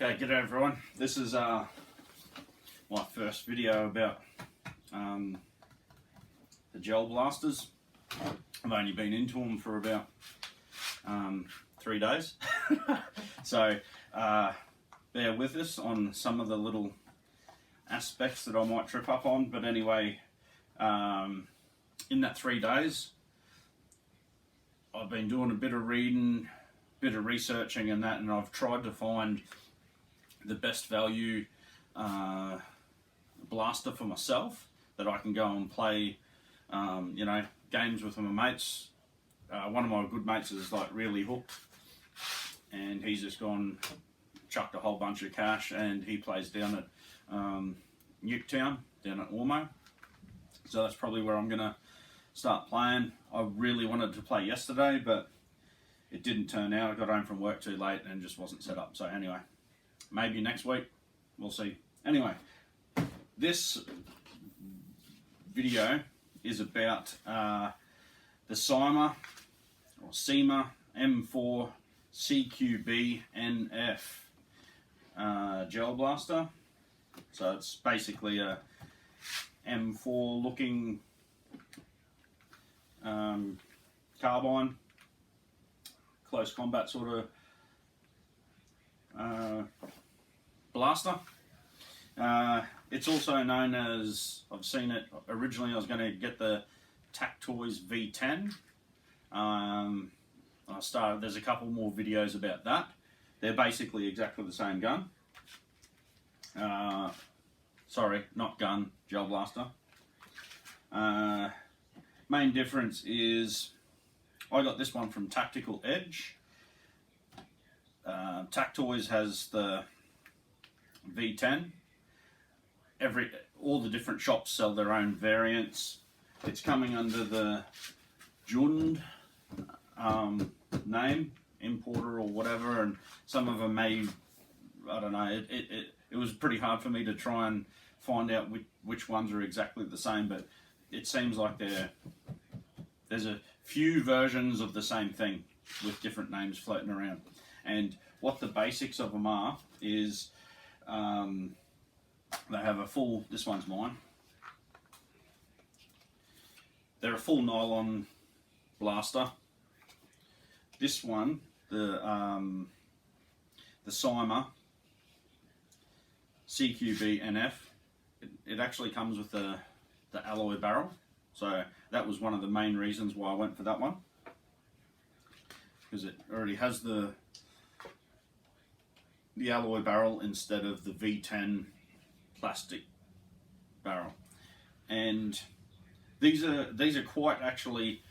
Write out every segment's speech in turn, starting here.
Okay, g'day everyone. This is my first video about the gel blasters. I've only been into them for about 3 days, so bear with us on some of the little aspects that I might trip up on. But anyway, in that 3 days, I've been doing a bit of reading, bit of researching and that, and I've tried to find the best value blaster for myself that I can go and play, games with my mates. One of my good mates is like really hooked, and he's just gone chucked a whole bunch of cash, and he plays down at Nuketown, down at Ormo. So that's probably where I'm gonna start playing. I really wanted to play yesterday, but it didn't turn out. I got home from work too late and just wasn't set up. So anyway, maybe next week, we'll see. Anyway, this video is about the Cyma M4 CQB NF gel blaster. So it's basically a M4 looking carbine, close combat sort of blaster. It's also known as, I've seen it originally, I was going to get the Tactoys V10. There's a couple more videos about that. They're basically exactly the same gun. Sorry, not gun, gel blaster. Main difference is I got this one from Tactical Edge. Tactoys has the V10. All the different shops sell their own variants. It's coming under the Jund name, importer or whatever, and some of them may, I don't know, it was pretty hard for me to try and find out which ones are exactly the same, but it seems like there's a few versions of the same thing with different names floating around. And what the basics of them are is they have a full, this one's mine, they're a full nylon blaster. This one, the Cyma CQB NF, it actually comes with the alloy barrel. So that was one of the main reasons why I went for that one, because it already has the alloy barrel instead of the V10 plastic barrel. And these are quite actually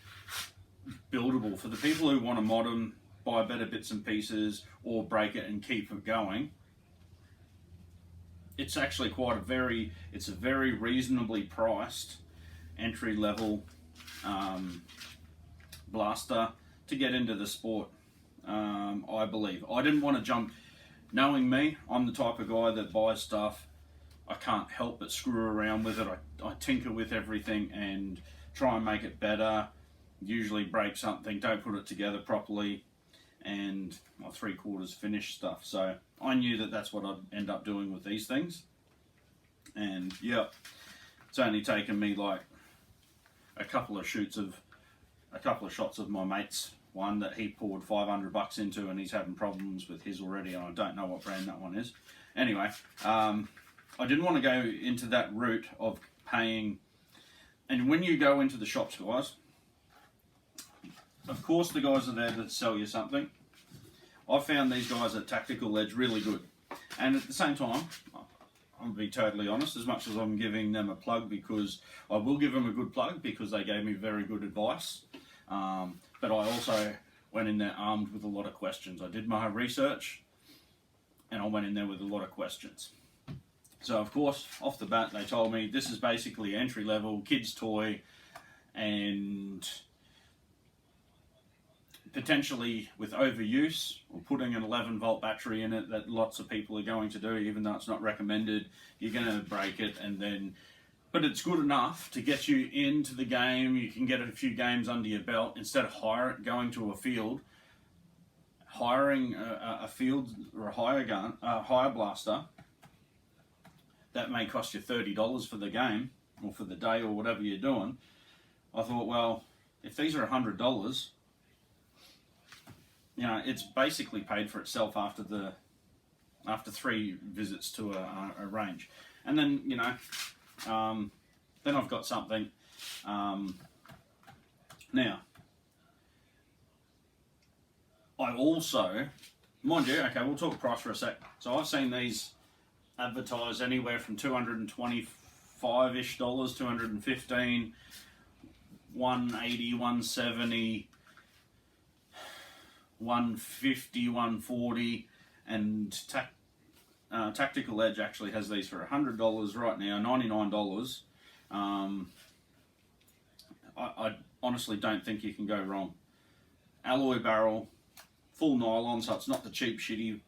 buildable for the people who want to mod them, buy better bits and pieces, or break it and keep it going. It's actually it's a very reasonably priced entry level blaster to get into the sport. I believe I didn't want to jump. Knowing me, I'm the type of guy that buys stuff. I can't help but screw around with it. I tinker with everything and try and make it better. Usually break something, don't put it together properly, and my 3/4 finished stuff. So I knew that that's what I'd end up doing with these things. And yeah, it's only taken me like a couple of shots of my mate's one that he poured $500 into, and he's having problems with his already, and I don't know what brand that one is. Anyway, I didn't want to go into that route of paying. And when you go into the shops, guys, of course the guys are there to sell you something. I found these guys at Tactical Edge really good, and at the same time, I'm going to be totally honest, as much as I'm giving them a plug, because I will give them a good plug because they gave me very good advice, but I also went in there armed with a lot of questions. I did my research and I went in there with a lot of questions. So of course, off the bat, they told me this is basically entry level, kids toy, and potentially with overuse or putting an 11-volt battery in it that lots of people are going to do, even though it's not recommended. You're going to break it, but it's good enough to get you into the game. You can get a few games under your belt instead of going to a field, hiring a field or a hire blaster that may cost you $30 for the game or for the day or whatever you're doing, I thought, well, if these are $100, you know, it's basically paid for itself after 3 visits to a range. And then, you know, then I've got something. Now, I also, mind you, okay, we'll talk price for a sec. So I've seen these advertised anywhere from $225-ish, 215, 180, 170, 150, 140, and Tactical Edge actually has these for $100 right now, $99. I honestly don't think you can go wrong. Alloy barrel, full nylon, so it's not the cheap, shitty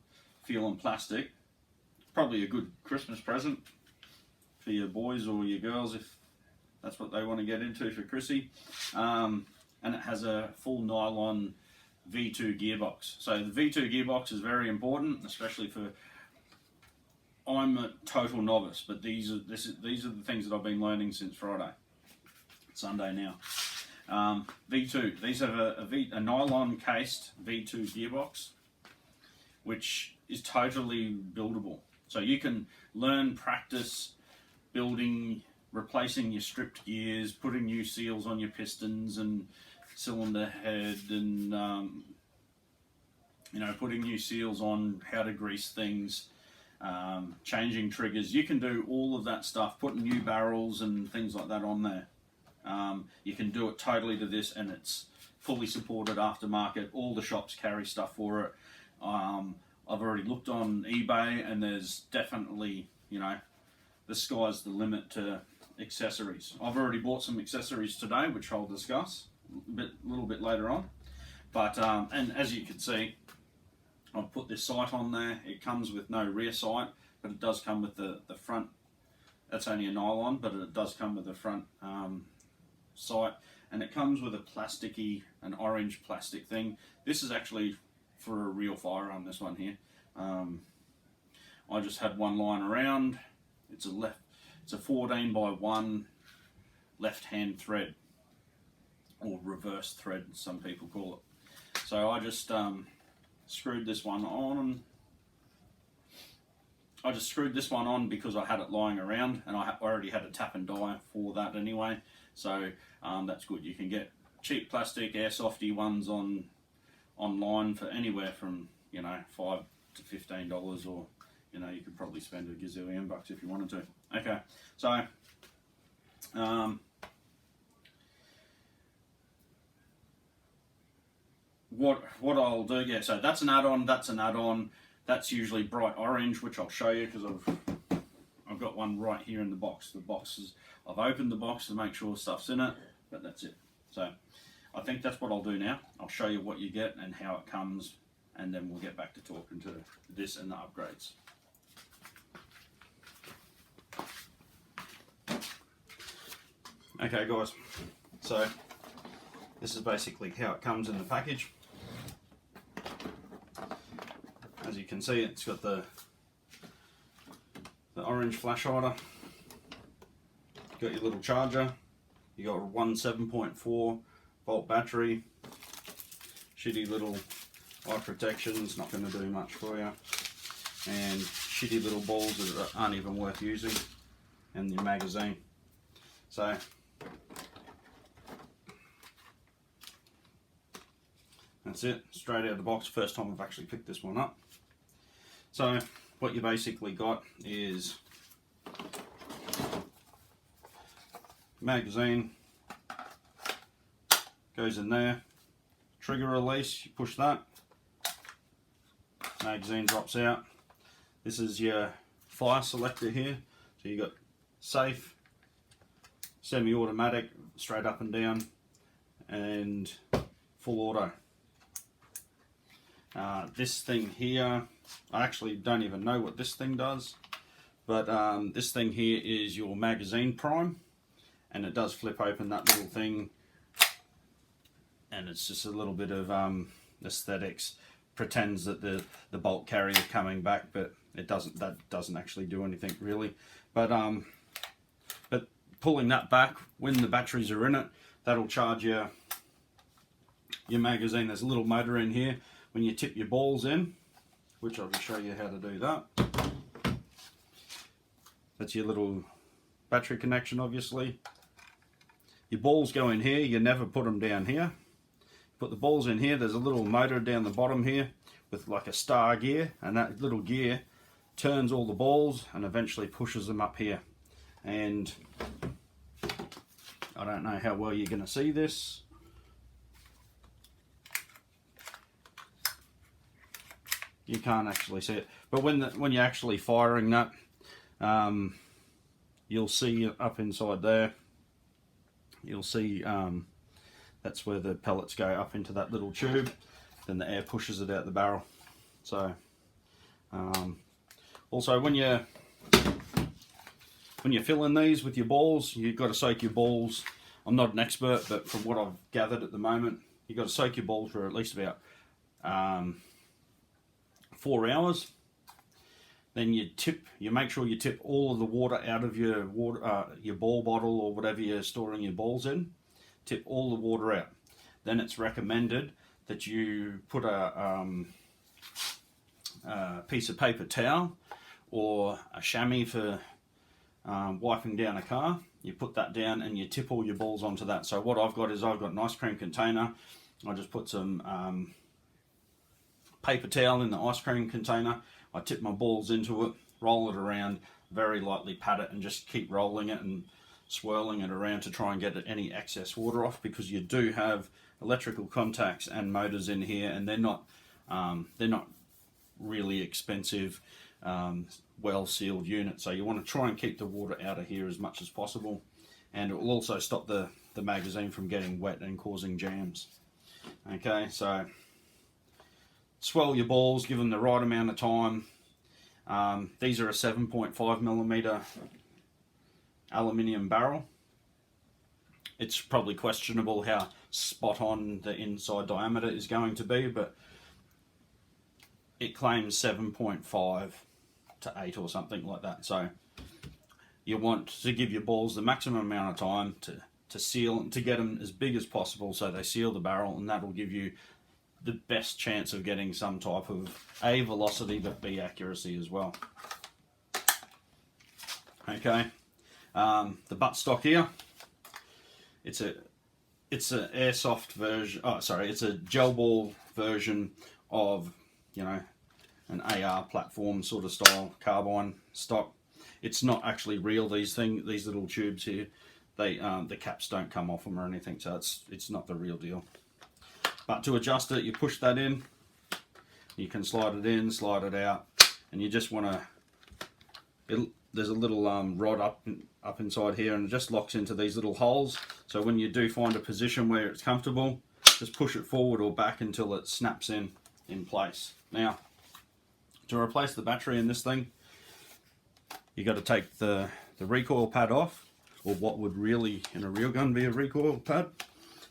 feeling plastic. Probably a good Christmas present for your boys or your girls if that's what they want to get into for Chrissy. And it has a full nylon V2 gearbox. So the V2 gearbox is very important, especially for, I'm a total novice, but these are the things that I've been learning since Friday. It's Sunday now. V2, these have a nylon cased V2 gearbox, which is totally buildable. So you can learn, practice building, replacing your stripped gears, putting new seals on your pistons and cylinder head, and you know, putting new seals on, how to grease things, changing triggers. You can do all of that stuff, putting new barrels and things like that on there. You can do it totally to this, and it's fully supported aftermarket. All the shops carry stuff for it. I've already looked on eBay, and there's definitely, you know, the sky's the limit to accessories. I've already bought some accessories today, which I'll discuss a little bit later on. But and as you can see, I've put this sight on there. It comes with no rear sight, but it does come with the front. That's only a nylon, but it does come with the front sight, and it comes with an orange plastic thing. This is actually for a real firearm, this one here. I just had one lying around. It's a 14 by 1 left-hand thread, or reverse thread, some people call it. So I just screwed this one on. I just screwed this one on because I had it lying around, and I already had a tap and die for that anyway. So that's good. You can get cheap plastic airsofty ones online for anywhere from, you know, $5 to $15, or, you know, you could probably spend a gazillion bucks if you wanted to. Okay, so what I'll do, yeah, so that's an add-on, that's usually bright orange, which I'll show you because I've got one right here in the box. I've opened the box to make sure stuff's in it, but that's it. So I think that's what I'll do now. I'll show you what you get and how it comes, and then we'll get back to talking to this and the upgrades. Okay guys, so this is basically how it comes in the package. As you can see, it's got the orange flash hider. Got your little charger. You got one 7.4 volt battery. Shitty little eye protection, it's not going to do much for you. And shitty little balls that aren't even worth using. And your magazine. So that's it, straight out of the box. First time I've actually picked this one up. So what you basically got is magazine, goes in there, trigger release, you push that, magazine drops out. This is your fire selector here, so you got safe, semi-automatic, straight up and down, and full auto. This thing here, I actually don't even know what this thing does, but this thing here is your magazine prime, and it does flip open that little thing, and it's just a little bit of aesthetics. pretends that the bolt carrier is coming back, but it doesn't. That doesn't actually do anything really. But pulling that back when the batteries are in it, that'll charge your magazine. There's a little motor in here. When you tip your balls in, which I'll show you how to do that. That's your little battery connection, obviously. Your balls go in here. You never put them down here. Put the balls in here. There's a little motor down the bottom here with like a star gear, and that little gear turns all the balls and eventually pushes them up here. And I don't know how well you're going to see this. You can't actually see it, but when you're actually firing that, you'll see up inside there. You'll see that's where the pellets go up into that little tube. Then the air pushes it out the barrel. So also when you're filling these with your balls, you've got to soak your balls. I'm not an expert, but from what I've gathered at the moment, you've got to soak your balls for at least about 4 hours. Then you make sure you tip all of the water out of your ball bottle or whatever you're storing your balls in. Tip all the water out. Then it's recommended that you put a piece of paper towel or a chamois for wiping down a car. You put that down and you tip all your balls onto that. So what I've got is an ice cream container. I just put some paper towel in the ice cream container. I tip my balls into it, roll it around, very lightly pat it, and just keep rolling it and swirling it around to try and get any excess water off, because you do have electrical contacts and motors in here, and they're not really expensive, well sealed units. So you want to try and keep the water out of here as much as possible, and it will also stop the magazine from getting wet and causing jams. Okay, so swell your balls, give them the right amount of time. These are a 7.5mm aluminium barrel. It's probably questionable how spot on the inside diameter is going to be, but it claims 7.5 to 8 or something like that. So you want to give your balls the maximum amount of time to seal and to get them as big as possible so they seal the barrel, and that'll give you the best chance of getting some type of A, velocity, but B, accuracy as well. Okay, the buttstock here, it's an airsoft version. Oh, sorry, it's a gel ball version of, you know, an AR platform sort of style carbine stock. It's not actually real. These little tubes here, the caps don't come off them or anything, so it's not the real deal. But to adjust it, you push that in. You can slide it in, slide it out, and you just want to. There's a little rod up inside here, and it just locks into these little holes. So when you do find a position where it's comfortable, just push it forward or back until it snaps in place. Now, to replace the battery in this thing, you got to take the recoil pad off, or what would really in a real gun be a recoil pad.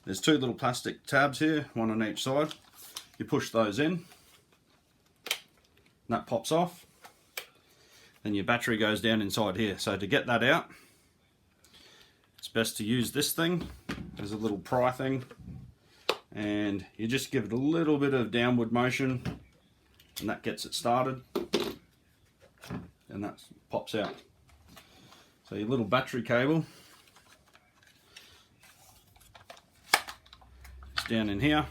There's 2 little plastic tabs here, one on each side. You push those in, and that pops off. Then your battery goes down inside here. So to get that out, it's best to use this thing. There's a little pry thing, and you just give it a little bit of downward motion, and that gets it started, and that pops out. So your little battery cable down in here.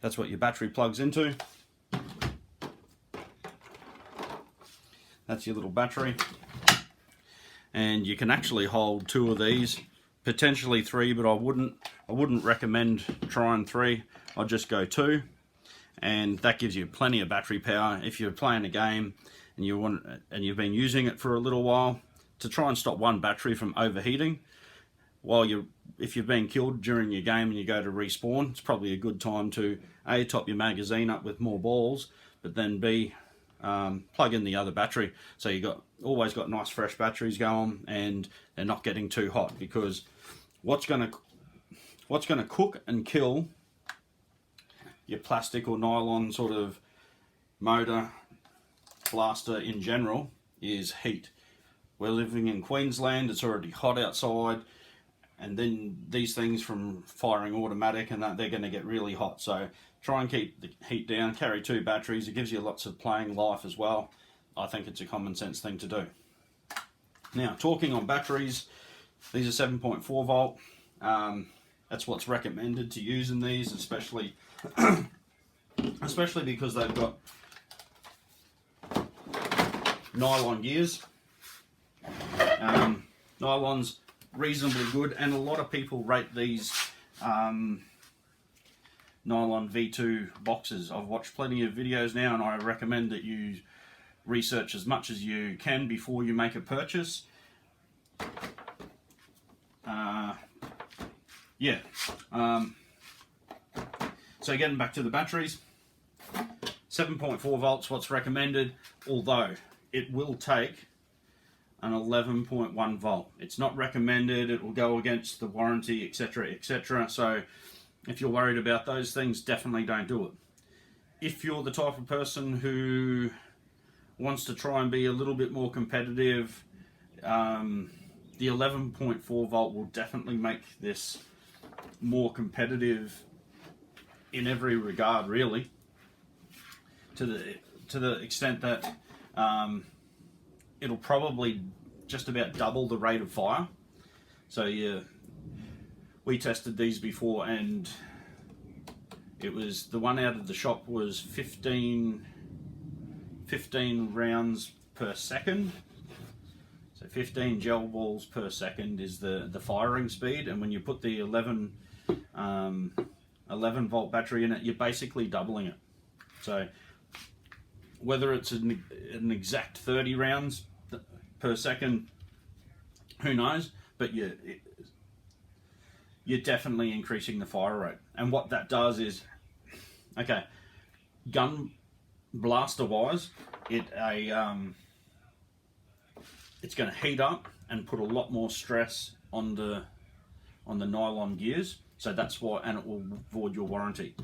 That's what your battery plugs into. That's your little battery, and you can actually hold 2 of these, potentially 3, but I wouldn't recommend trying 3. I'd just go 2, and that gives you plenty of battery power if you're playing a game and you've been using it for a little while, to try and stop one battery from overheating. If you've been killed during your game and you go to respawn, it's probably a good time to A, top your magazine up with more balls, but then B, plug in the other battery, so you always got nice fresh batteries going, and they're not getting too hot, because what's going what's going to cook and kill your plastic or nylon sort of motor blaster in general is heat. We're living in Queensland, it's already hot outside, and then these things from firing automatic and that, they're going to get really hot. So try and keep the heat down, carry 2 batteries, it gives you lots of playing life as well. I think it's a common sense thing to do. Now, talking on batteries, these are 7.4 volt. That's what's recommended to use in these, especially because they've got nylon gears. Nylon's reasonably good, and a lot of people rate these nylon V2 boxes. I've watched plenty of videos now, and I recommend that you research as much as you can before you make a purchase. So getting back to the batteries, 7.4 volts what's recommended, although it will take an 11.1 volt. It's not recommended, it will go against the warranty, etc, etc. So if you're worried about those things, definitely don't do it. If you're the type of person who wants to try and be a little bit more competitive, the 11.4 volt will definitely make this more competitive in every regard, really, to the extent that it'll probably just about double the rate of fire. So yeah, we tested these before, and it was, the one out of the shop was 15 rounds per second. So 15 gel balls per second is the firing speed, and when you put the 11 volt battery in it, you're basically doubling it. So whether it's an exact 30 rounds per second, who knows, but you're definitely increasing the fire rate. And what that does is, okay, gun blaster wise, it's going to heat up and put a lot more stress on the nylon gears. So that's why, and it will void your warranty.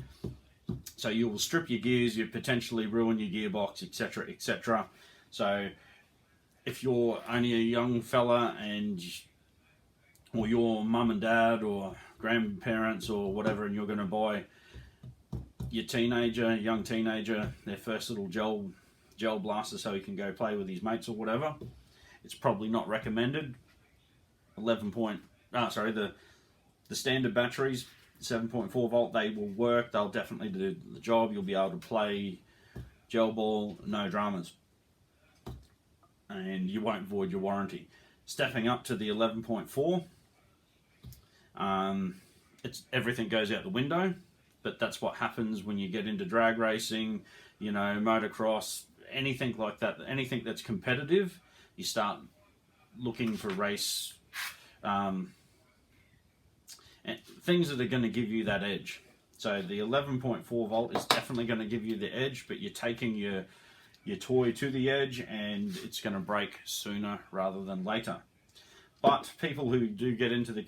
So you will strip your gears, you potentially ruin your gearbox, etc, etc. So if you're only a young fella, or your mum and dad or grandparents or whatever, and you're going to buy your young teenager, their first little gel blaster so he can go play with his mates or whatever, it's probably not recommended. The standard batteries, 7.4 volt, they will work, they'll definitely do the job, you'll be able to play gel ball, no dramas, and you won't void your warranty. Stepping up to the 11.4, everything goes out the window, but that's what happens when you get into drag racing, you know, motocross, anything like that, anything that's competitive, you start looking for race, things that are going to give you that edge. So the 11.4 volt is definitely going to give you the edge, but you're taking your toy to the edge, and it's going to break sooner rather than later. But people who do get into the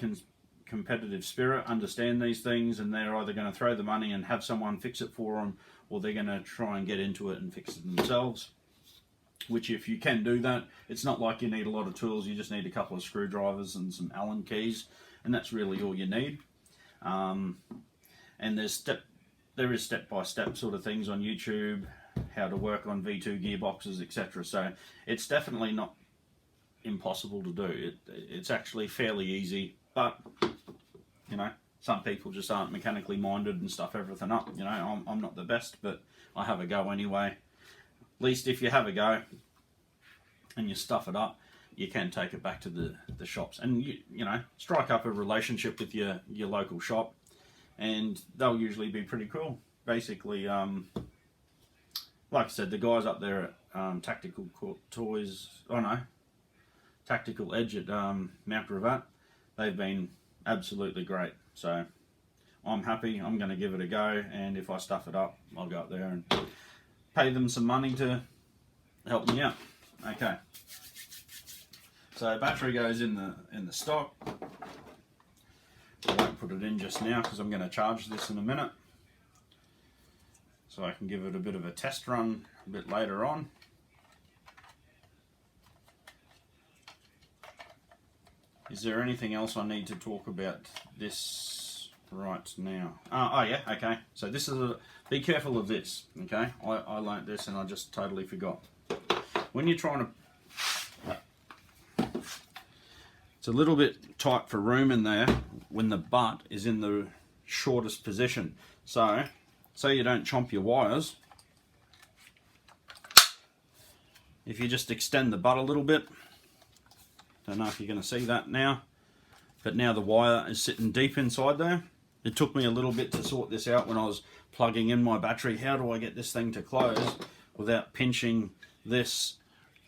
competitive spirit understand these things, and they're either going to throw the money and have someone fix it for them, or they're going to try and get into it and fix it themselves. Which, if you can do that, it's not like you need a lot of tools, you just need a couple of screwdrivers and some Allen keys, and that's really all you need. And there is step-by-step sort of things on YouTube, how to work on V2 gearboxes, etc. So it's definitely not impossible to do. It's actually fairly easy, but you know, some people just aren't mechanically minded and stuff everything up. You know, I'm not the best, but I have a go anyway. At least if you have a go and you stuff it up, you can take it back to the shops, and you know, strike up a relationship with your local shop, and they'll usually be pretty cool. Basically, like I said, the guys up there at Tactical Edge at Mount Gravatt, they've been absolutely great. So I'm happy. I'm going to give it a go, and if I stuff it up, I'll go up there and pay them some money to help me out. Okay. So battery goes in the stock. I won't put put it in just now because I'm going to charge this in a minute, so I can give it a bit of a test run a bit later on. Is there anything else I need to talk about this right now? Oh yeah, okay. So this is be careful of this, okay? I learnt this and I just totally forgot. When you're trying to, it's a little bit tight for room in there when the butt is in the shortest position. So you don't chomp your wires. If you just extend the butt a little bit, don't know if you're going to see that now, but now the wire is sitting deep inside there. It took me a little bit to sort this out when I was plugging in my battery. How do I get this thing to close without pinching this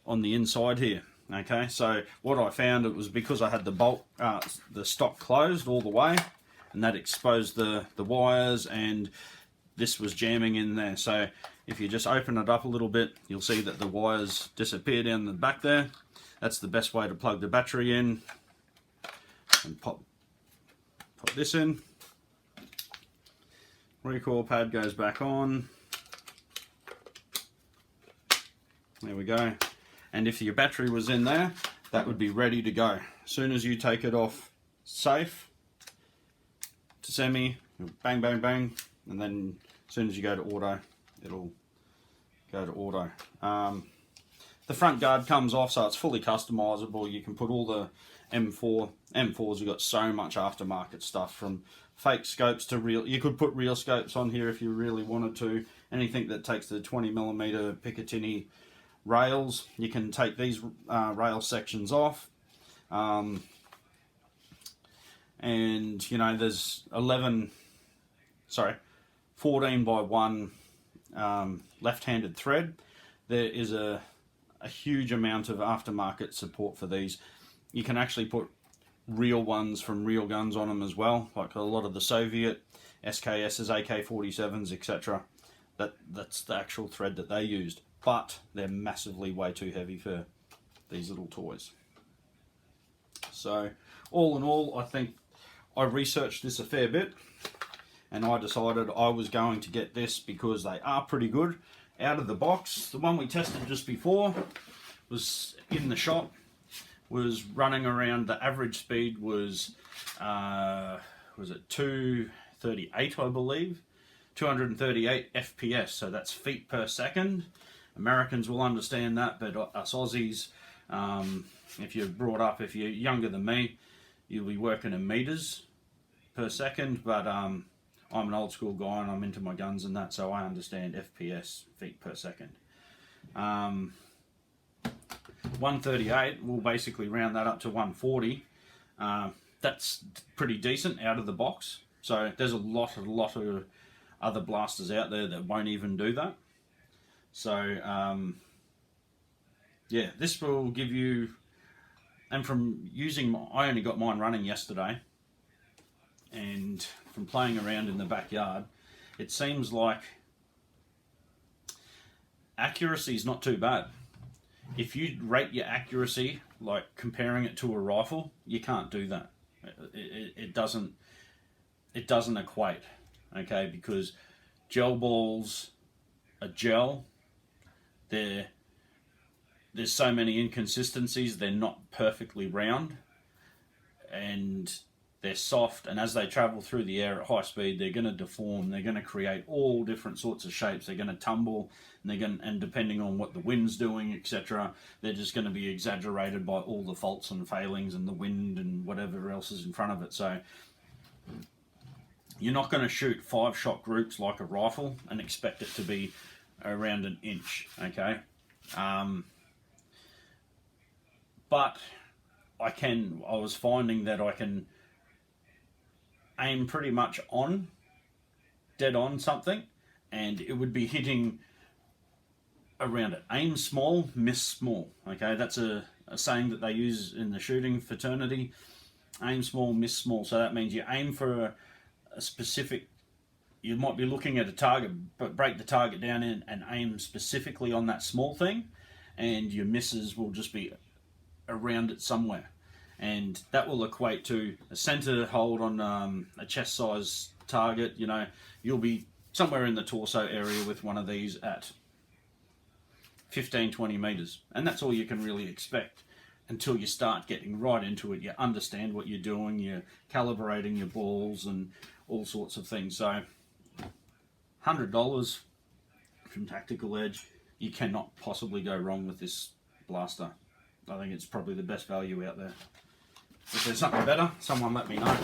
on the inside here? Okay, so what I found, it was because I had the bolt, the stock closed all the way, and that exposed the wires, and this was jamming in there. So if you just open it up a little bit, you'll see that the wires disappear down the back there. That's the best way to plug the battery in. And pop this in. Recoil pad goes back on. There we go. And if your battery was in there, that would be ready to go. As soon as you take it off safe to semi, bang, bang, bang, and then as soon as you go to auto, it'll go to auto. The front guard comes off, so it's fully customizable. You can put all the M4s. You've got so much aftermarket stuff, from fake scopes to real. You could put real scopes on here if you really wanted to. Anything that takes the 20mm Picatinny rails, you can take these rail sections off. And you know, there's 14 by 1 left-handed thread. There is a huge amount of aftermarket support for these. You can actually put real ones from real guns on them as well, like a lot of the Soviet SKSs, AK-47s, etc. That's the actual thread that they used, but they're massively way too heavy for these little toys. So all in all, I think I researched this a fair bit, and I decided I was going to get this because they are pretty good. Out of the box, the one we tested just before was in the shop, was running around, the average speed was it 238, I believe, 238 FPS, so that's feet per second. Americans will understand that, but us Aussies, if you're brought up, if you're younger than me, you'll be working in meters per second, but I'm an old school guy and I'm into my guns and that, so I understand FPS, feet per second. 138, we'll basically round that up to 140. That's pretty decent out of the box. So there's a lot of other blasters out there that won't even do that. So yeah, this will give you, and from using, I only got mine running yesterday, and from playing around in the backyard, it seems like accuracy is not too bad. If you rate your accuracy, like comparing it to a rifle, you can't do that. It doesn't equate, okay? Because gel balls are gel. There's so many inconsistencies. They're not perfectly round, and they're soft, and as they travel through the air at high speed, they're going to deform. They're going to create all different sorts of shapes. They're going to tumble, and depending on what the wind's doing, etc., they're just going to be exaggerated by all the faults and failings and the wind and whatever else is in front of it. So you're not going to shoot 5-shot groups like a rifle and expect it to be around an inch, okay? But I was finding that I can aim pretty much dead on something, and it would be hitting around it. Aim small, miss small. Okay, that's a saying that they use in the shooting fraternity. Aim small, miss small. So that means you aim for a specific, you might be looking at a target, but break the target down in and aim specifically on that small thing, and your misses will just be around it somewhere. and that will equate to a center hold on a chest size target. You know, you'll be somewhere in the torso area with one of these at 15-20 meters, and that's all you can really expect until you start getting right into it. You understand what you're doing, you're calibrating your balls and all sorts of things. So $100 from Tactical Edge, you cannot possibly go wrong with this blaster. I think it's probably the best value out there. If there's something better, someone let me know.